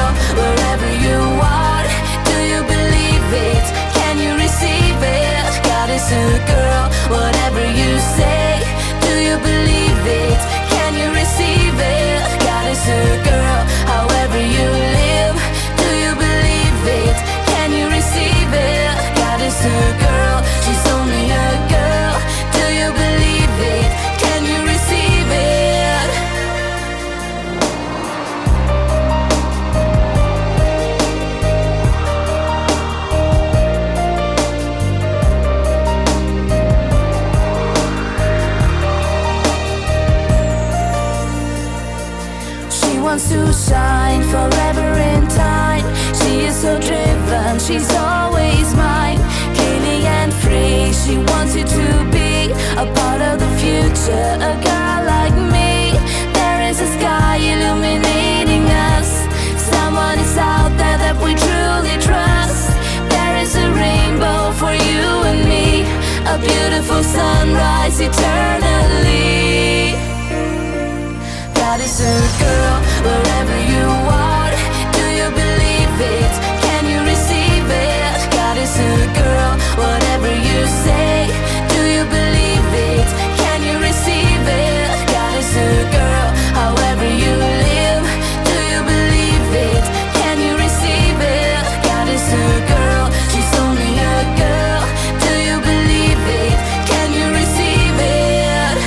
girl, wherever you are. Do you believe it? Can you receive it? God is a girl, whatever you say. Do you believe it? Can you receive it? God is a girl, however you live. Do you believe it? Can you receive it? God is a girl, she's only a girl. Do you believe it? Can you receive it? She wants to shine forever in time. She is so driven, she's always mine. Clean and free, she wants you to be a part of the future. A girl like me, there is a sky illuminating us. Someone is out there that we truly trust. There is a rainbow for you and me, a beautiful sunrise eternally. God is a girl, wherever you are. Do you believe it? Can you receive it? God is a girl, whatever you say. Do you believe it? Can you receive it? God is a girl, however you live. Do you believe it? Can you receive it? God is a girl, she's only a girl. Do you believe it? Can you receive it?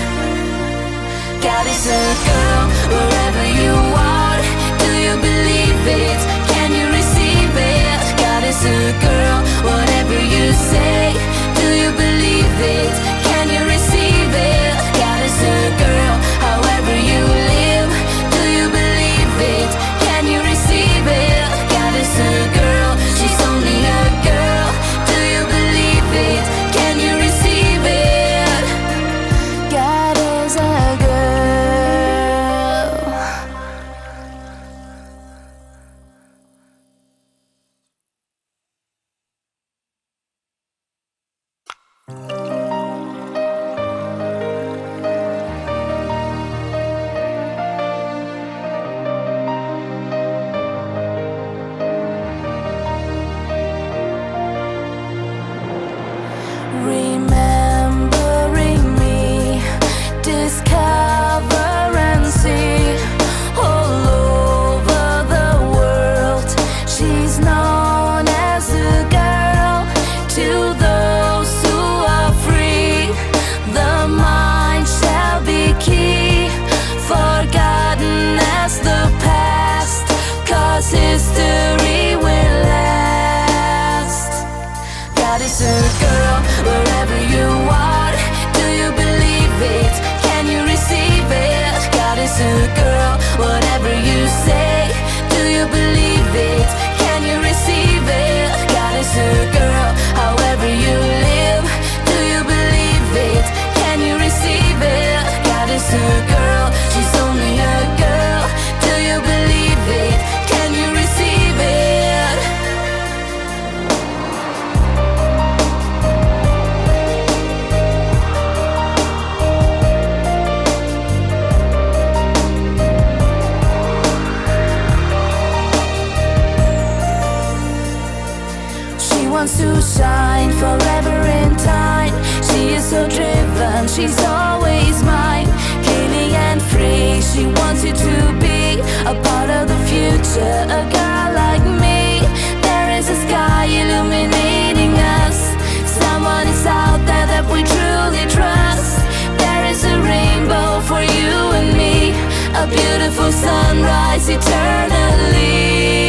God is a girl, wherever you are. Do you believe it? Can you receive it? God is a girl, whatever you say. Do you believe it? Can you receive it? God is a girl, however you live. Do you believe it? Can you receive it? God is a girl, she's only a girl. Do you believe it? Can you receive it? God is a girl. Remembering me, discover and see. All over the world, she's known as a girl. To those who are free, the mind shall be key. Forgotten as the past, 'cause history will last. God is a girl, wherever you are. Do you believe it? Can you receive it? God is a girl, whatever you say. Do you believe it? Can you receive it? God is a girl, however you live. Do you believe it? Can you receive it? God is a girl, she's only a girl. Do you believe it? Can you receive it? She wants to shine forever in time. She is so driven, she's always mine. Clean and free, she wants you to be a part of the future. A girl like me, there is a sky illuminating us. Someone is out there that we truly trust. There is a rainbow for you and me, a beautiful sunrise eternally.